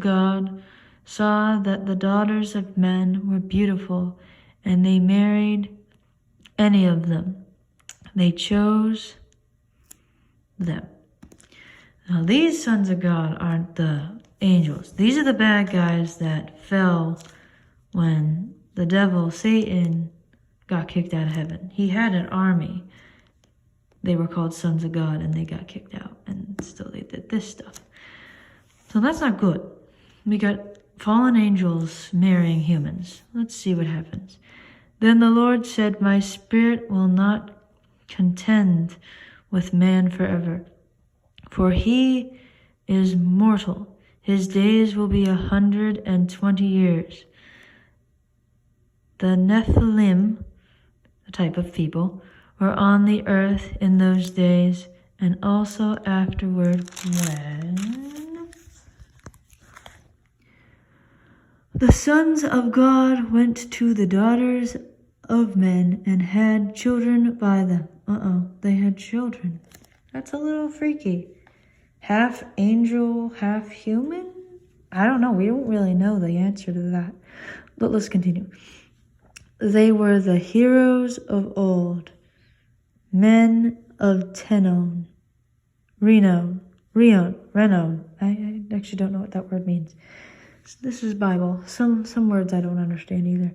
God saw that the daughters of men were beautiful, and they married any of them. They chose them. Now, these sons of God aren't the angels. These are the bad guys that fell when the devil, Satan, got kicked out of heaven. He had an army. They were called sons of God, and they got kicked out, and still they did this stuff. So that's not good. We got fallen angels marrying humans. Let's see what happens. Then the Lord said, my spirit will not contend with man forever, for he is mortal. His days will be 120 years. The Nephilim, a type of people, were on the earth in those days, and also afterward when the sons of God went to the daughters of men and had children by them. They had children. That's a little freaky. Half angel, half human? I don't know. We don't really know the answer to that. But let's continue. They were the heroes of old, men of Tenon, renown. I actually don't know what that word means. This is Bible. Some words I don't understand either.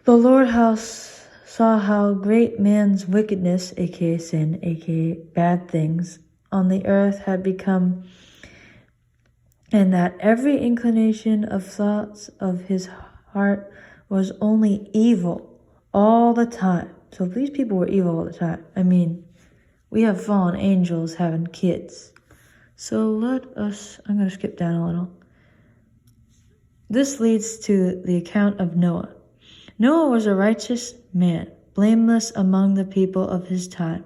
The Lord house saw how great man's wickedness, aka sin, aka bad things, on the earth had become, and that every inclination of thoughts of his heart was only evil all the time. So these people were evil all the time. I mean, we have fallen angels having kids. So I'm going to skip down a little. This leads to the account of Noah. Noah was a righteous man, blameless among the people of his time,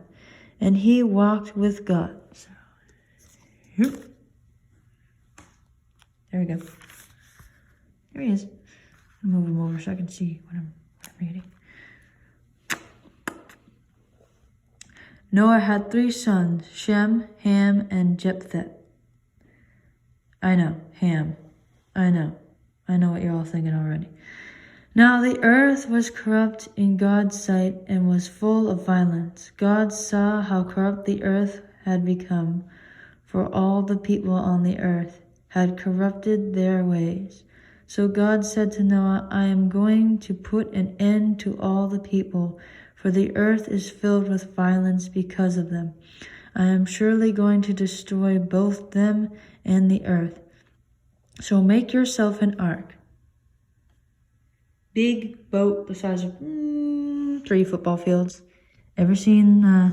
and he walked with God. There we go. There he is. I'll move him over so I can see what I'm reading. Noah had 3 sons, Shem, Ham, and Japheth. I know, Ham. I know what you're all thinking already. Now the earth was corrupt in God's sight and was full of violence. God saw how corrupt the earth had become, for all the people on the earth had corrupted their ways. So God said to Noah, I am going to put an end to all the people, for the earth is filled with violence because of them. I am surely going to destroy both them and the earth. So make yourself an ark. Big boat the size of 3 football fields. Ever seen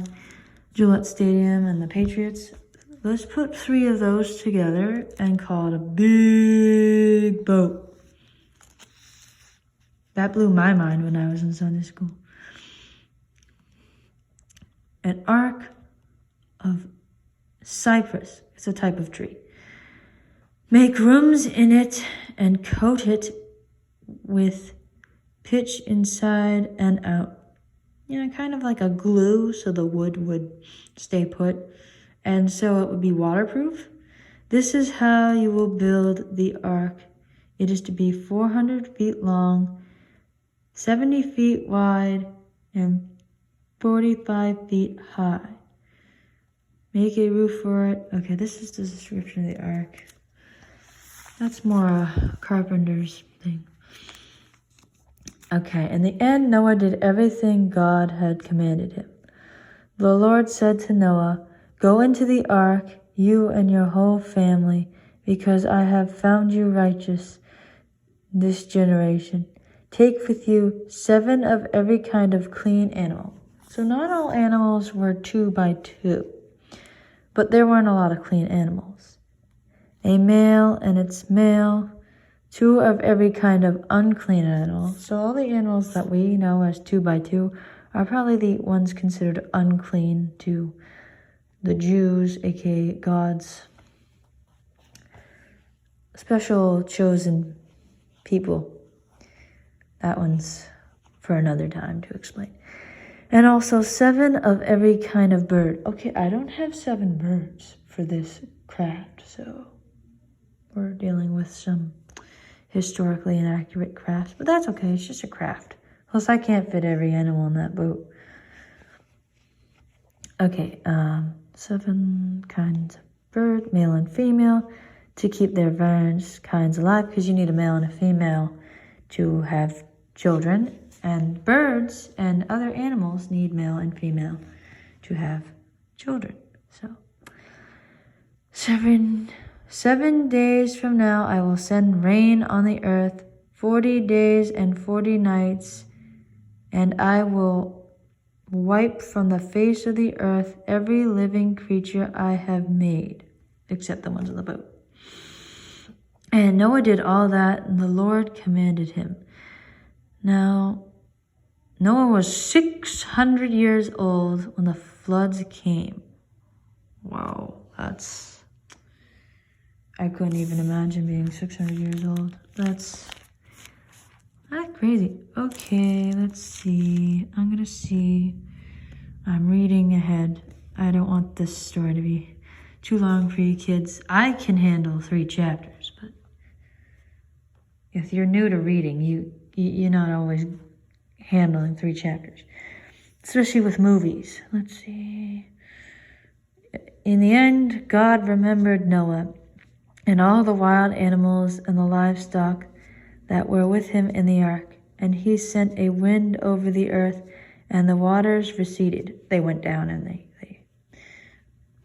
Gillette Stadium and the Patriots? Let's put 3 of those together and call it a big boat. That blew my mind when I was in Sunday school. An ark of cypress. It's a type of tree. Make rooms in it and coat it with pitch inside and out. Kind of like a glue so the wood would stay put. And so it would be waterproof. This is how you will build the ark. It is to be 400 feet long, 70 feet wide, and 45 feet high. Make a roof for it. Okay, this is the description of the ark. That's more a carpenter's thing. Okay, in the end, Noah did everything God had commanded him. The Lord said to Noah, go into the ark, you and your whole family, because I have found you righteous this generation. Take with you 7 of every kind of clean animal. So not all animals were 2 by 2, but there weren't a lot of clean animals. A male and its male, 2 of every kind of unclean animal. So all the animals that we know as 2 by 2 are probably the ones considered unclean to the Jews, aka God's special chosen people. That one's for another time to explain. And also 7 of every kind of bird. Okay, I don't have 7 birds for this craft, so we're dealing with some historically inaccurate crafts, but that's okay. It's just a craft. Plus, I can't fit every animal in that boat. Okay, 7 kinds of bird, male and female, to keep their various kinds alive, because you need a male and a female to have children, and birds and other animals need male and female to have children. So 7 days from now I will send rain on the earth, 40 days and 40 nights, and I will wipe from the face of the earth every living creature I have made, except the ones on the boat. And Noah did all that, and the Lord commanded him. Now, Noah was 600 years old when the floods came. Wow, I couldn't even imagine being 600 years old. That's crazy. Okay, let's see. I'm reading ahead. I don't want this story to be too long for you kids. I can handle 3 chapters, but if you're new to reading, you're not always handling 3 chapters, especially with movies. Let's see. In the end, God remembered Noah and all the wild animals and the livestock that were with him in the ark, and he sent a wind over the earth, and the waters receded. They went down and they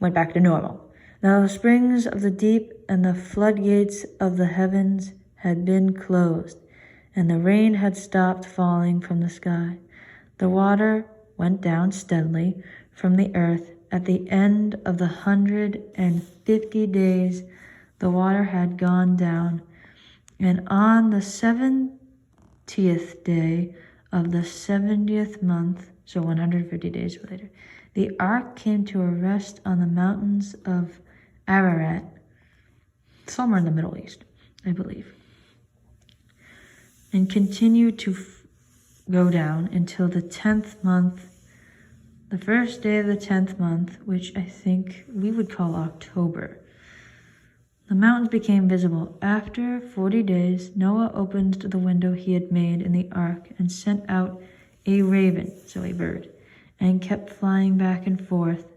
went back to normal. Now the springs of the deep and the floodgates of the heavens had been closed, and the rain had stopped falling from the sky. The water went down steadily from the earth. At the end of the 150 days, the water had gone down, and on the 70th day of the 70th month, so 150 days later, the ark came to a rest on the mountains of Ararat, somewhere in the Middle East, I believe, and continued to go down until the 10th month, the first day of the 10th month, which I think we would call October. The mountains became visible. After 40 days, Noah opened the window he had made in the ark and sent out a raven, so a bird, and kept flying back and forth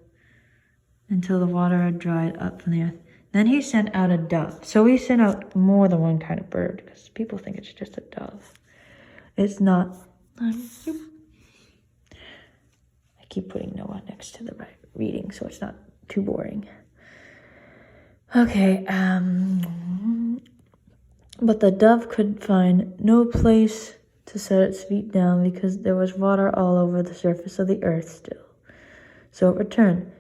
until the water had dried up from the earth. Then he sent out a dove. So he sent out more than one kind of bird, because people think it's just a dove. It's not. I keep putting Noah next to the right reading so it's not too boring. Okay, but the dove could find no place to set its feet down because there was water all over the surface of the earth still. So it returned.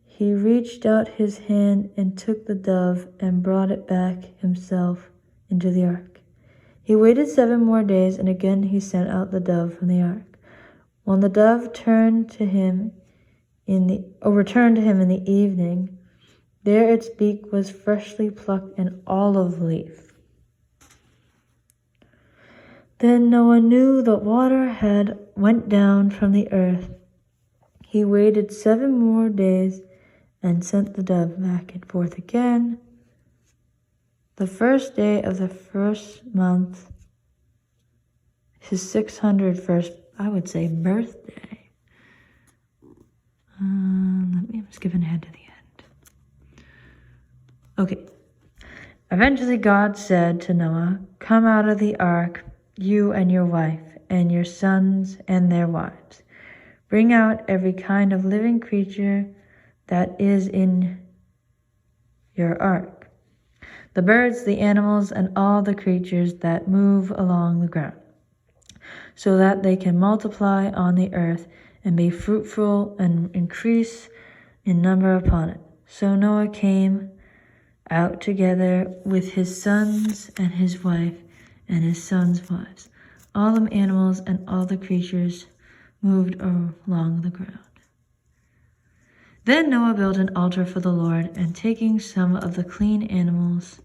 He reached out his hand and took the dove and brought it back himself into the ark. He waited 7 more days, and again he sent out the dove from the ark. When the dove returned to him in the evening, there its beak was freshly plucked an olive leaf. Then Noah knew that water had went down from the earth. He waited 7 more days and sent the dove back and forth again. The first day of the first month, his 601st, I would say, birthday. I'm skipping ahead to the end. Okay. Eventually God said to Noah, "Come out of the ark, you and your wife, and your sons and their wives. Bring out every kind of living creature that is in your ark, the birds, the animals, and all the creatures that move along the ground, so that they can multiply on the earth and be fruitful and increase in number upon it." So Noah came out together with his sons and his wife and his sons' wives. All the animals and all the creatures moved along the ground. Then Noah built an altar for the Lord, and taking some of the clean animals,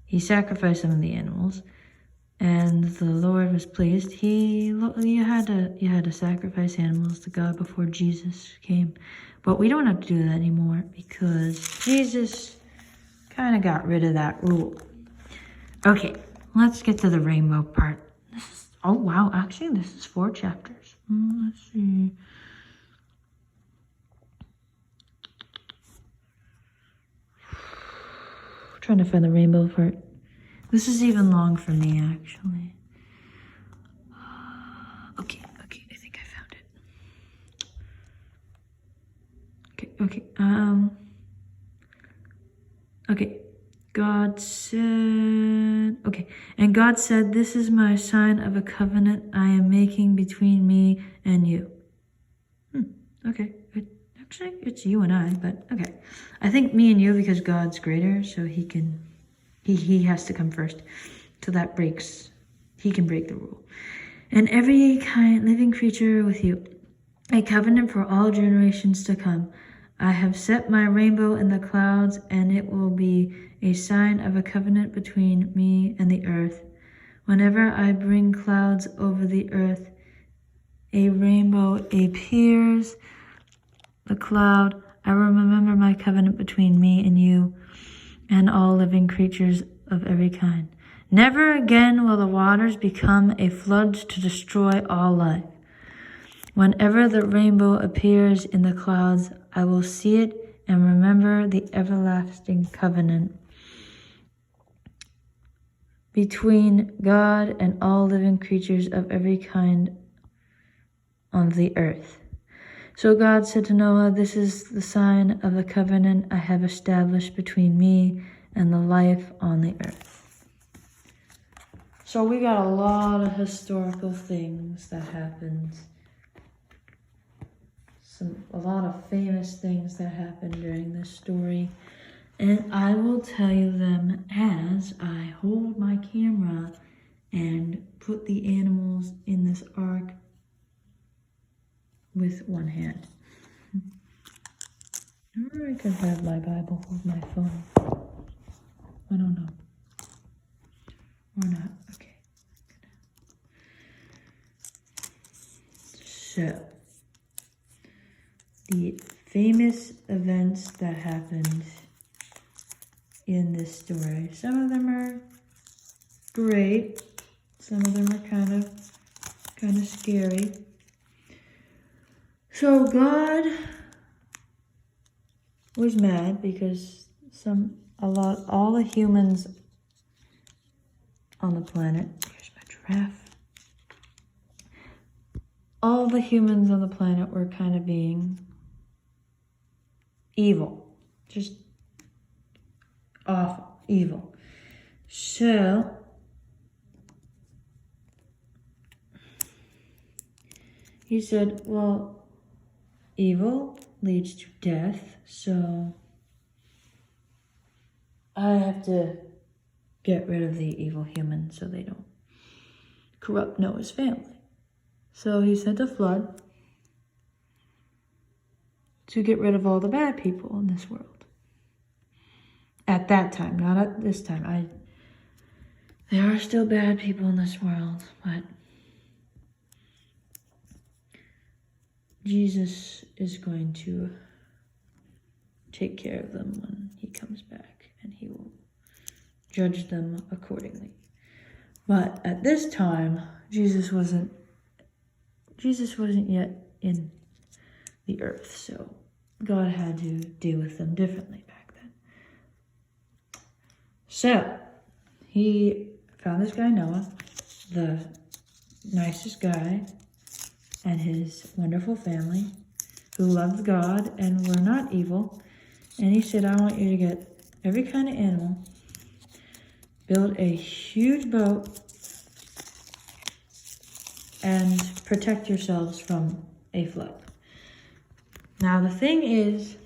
he sacrificed some of the animals, and the Lord was pleased. You had to sacrifice animals to God before Jesus came, but we don't have to do that anymore because Jesus kind of got rid of that rule. Okay, let's get to the rainbow part. Oh, wow. Actually, this is 4 chapters. Let's see. Trying to find the rainbow part. This is even long for me, actually. Okay, I think I found it. Okay. Okay. God said, and God said, this is my sign of a covenant I am making between me and you. Okay. Actually, it's you and I, but okay. I think me and you because God's greater, so he has to come first. So that he can break the rule. And every kind living creature with you, a covenant for all generations to come. I have set my rainbow in the clouds, and it will be a sign of a covenant between me and the earth. Whenever I bring clouds over the earth, a rainbow appears. The cloud, I will remember my covenant between me and you and all living creatures of every kind. Never again will the waters become a flood to destroy all life. Whenever the rainbow appears in the clouds, I will see it and remember the everlasting covenant between God and all living creatures of every kind on the earth. So God said to Noah, this is the sign of the covenant I have established between me and the life on the earth. So we got a lot of historical things that happened. A lot of famous things that happened during this story. And I will tell you them as I hold my camera and put the animals in this ark with one hand. Or I could have my Bible with my phone. I don't know. Or not. Okay. So, the famous events that happened in this story. Some of them are great. Some of them are kind of scary. So God was mad because all the humans on the planet, here's my giraffe. All the humans on the planet were kind of being evil. Just awful, evil. So he said, well, evil leads to death, so I have to get rid of the evil humans so they don't corrupt Noah's family. So he sent a flood to get rid of all the bad people in this world. At that time, not at this time. There are still bad people in this world, but Jesus is going to take care of them when he comes back, and he will judge them accordingly. But at this time, Jesus wasn't yet in the earth, so God had to deal with them differently back then. So he found this guy Noah, the nicest guy, and his wonderful family who loved God and were not evil. And he said, I want you to get every kind of animal, build a huge boat, and protect yourselves from a flood. Now the thing is,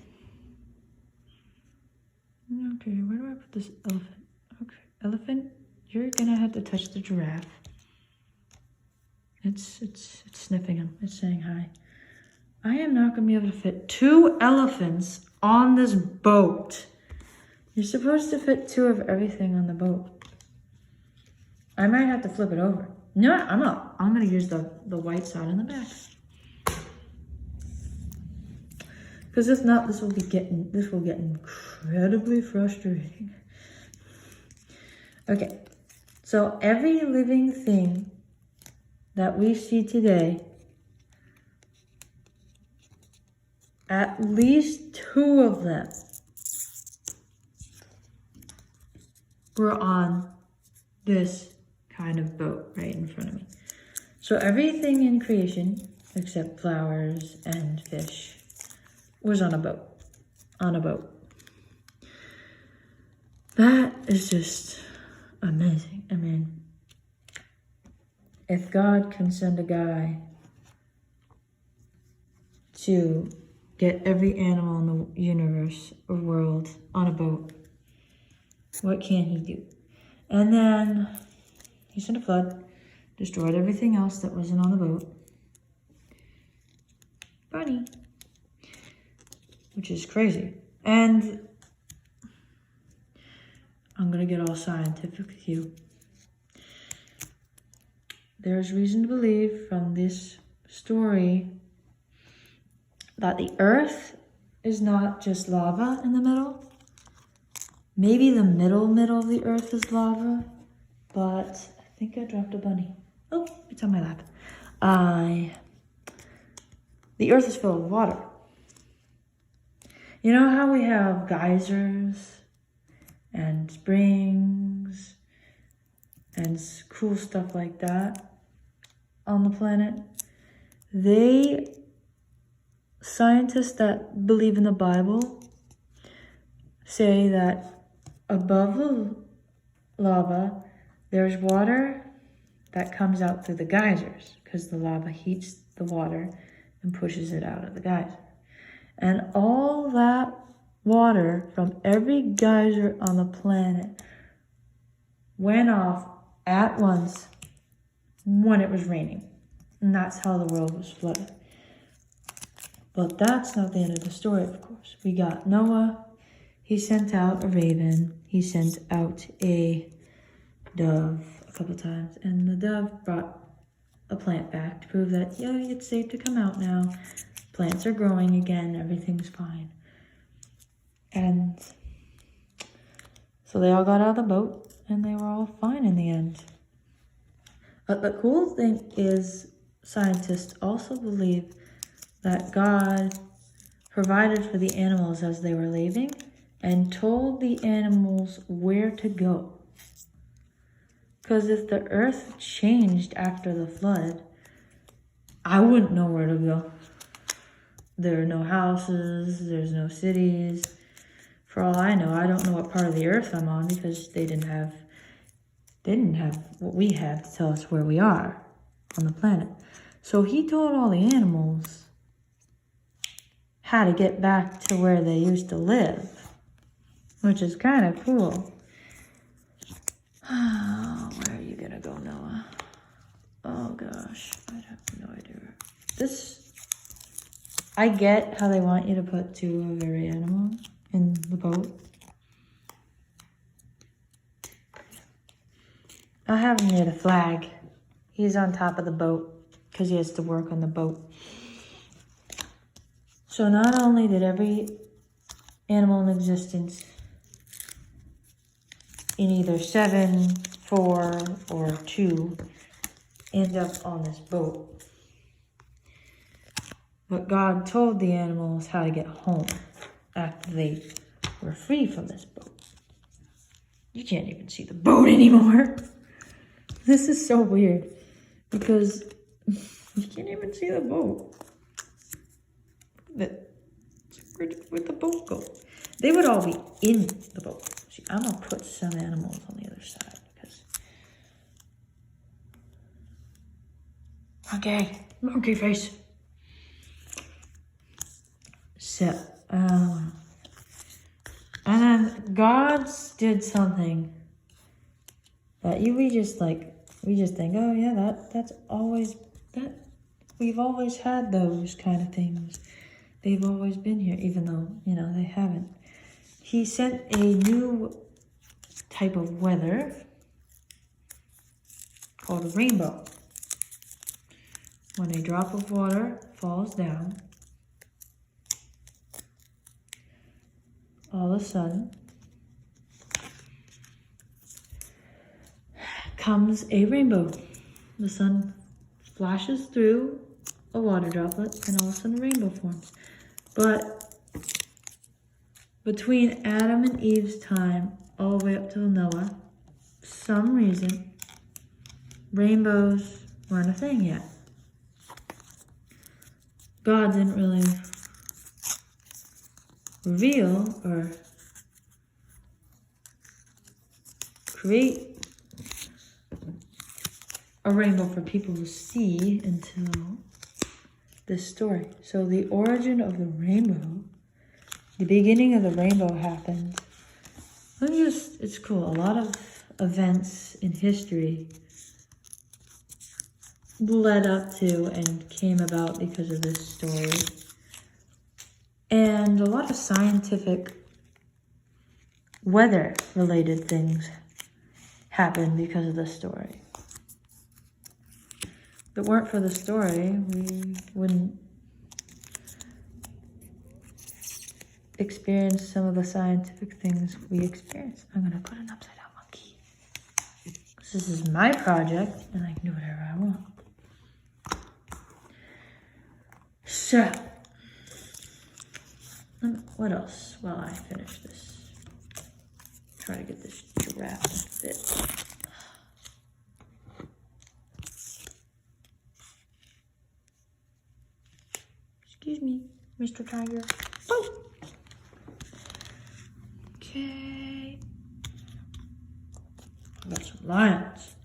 okay, where do I put this elephant? Okay, elephant, you're gonna have to touch the giraffe. It's sniffing him. It's saying hi. I am not gonna be able to fit 2 elephants on this boat. You're supposed to fit 2 of everything on the boat. I might have to flip it over. No, I'm gonna use the white side on the back. Because if not, this will get incredibly frustrating. Okay, so every living thing that we see today, at least 2 of them were on this kind of boat right in front of me. So everything in creation, except flowers and fish, was on a boat. That is just amazing. I mean, if God can send a guy to get every animal in the universe or world on a boat, what can he do? And then he sent a flood, destroyed everything else that wasn't on the boat. Bunny. Which is crazy. And I'm gonna get all scientific with you. There's reason to believe from this story that the earth is not just lava in the middle. Maybe the middle of the earth is lava, but I think I dropped a bunny. Oh, it's on my lap. The earth is full of water. You know how we have geysers and springs and cool stuff like that on the planet? Scientists that believe in the Bible say that above the lava, there's water that comes out through the geysers because the lava heats the water and pushes it out of the geyser. And all that water from every geyser on the planet went off at once when it was raining. And that's how the world was flooded. But that's not the end of the story, of course. We got Noah. He sent out a raven. He sent out a dove a couple times. And the dove brought a plant back to prove that, yeah, it's safe to come out now. Plants are growing again. Everything's fine. And so they all got out of the boat and they were all fine in the end. But the cool thing is scientists also believe that God provided for the animals as they were leaving and told the animals where to go. Because if the earth changed after the flood, I wouldn't know where to go. There are no houses, there's no cities. For all I know, I don't know what part of the earth I'm on because they didn't have what we have to tell us where we are on the planet. So he told all the animals how to get back to where they used to live, which is kind of cool. Oh, where are you gonna go, Noah? Oh gosh, I have no idea. I get how they want you to put 2 of every animal in the boat. I have him near the flag. He's on top of the boat because he has to work on the boat. So not only did every animal in existence in either 7, 4, or 2 end up on this boat, but God told the animals how to get home after they were free from this boat. You can't even see the boat anymore. This is so weird because you can't even see the boat. Where'd the boat go? They would all be in the boat. See, I'm gonna put some animals on the other side because monkey face. So, and then God did something that we just think, oh yeah, that's always that we've always had those kind of things. They've always been here, even though, they haven't. He sent a new type of weather called a rainbow. When a drop of water falls down, all of a sudden, comes a rainbow. The sun flashes through a water droplet and all of a sudden a rainbow forms. But between Adam and Eve's time, all the way up till Noah, for some reason, rainbows weren't a thing yet. God didn't really reveal or create a rainbow for people to see until this story. So the origin of the rainbow, the beginning of the rainbow happened. It's cool. A lot of events in history led up to and came about because of this story. And a lot of scientific weather-related things happened because of this story. If it weren't for the story, we wouldn't experience some of the scientific things we experienced. I'm gonna put an upside-down monkey. This is my project, and I can do whatever I want. So, what else while I finish this? Try to get this giraffe to fit. Excuse me, Mr. Tiger. Oh! Okay. I got some lions.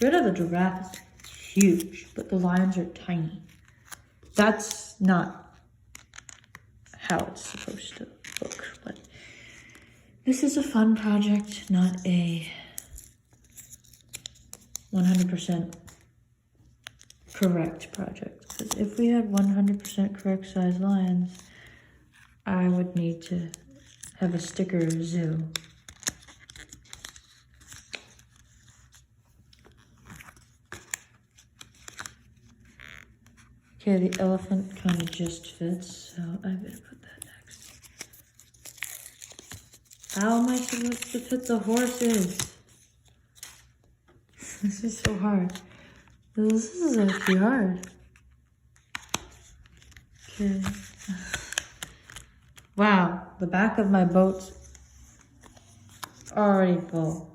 Rid of the giraffe is huge, but the lions are tiny. That's not how it's supposed to look, but this is a fun project, not a 100% correct project. Because if we had 100% correct size lions, I would need to have a sticker zoo. Okay, the elephant kind of just fits, so I better put that next. How am I supposed to fit the horses? This is so hard. This is actually hard. Okay. Wow, the back of my boat's already full.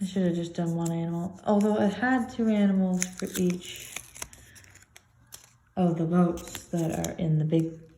I should have just done one animal. Although it had 2 animals for each of the boats that are in the big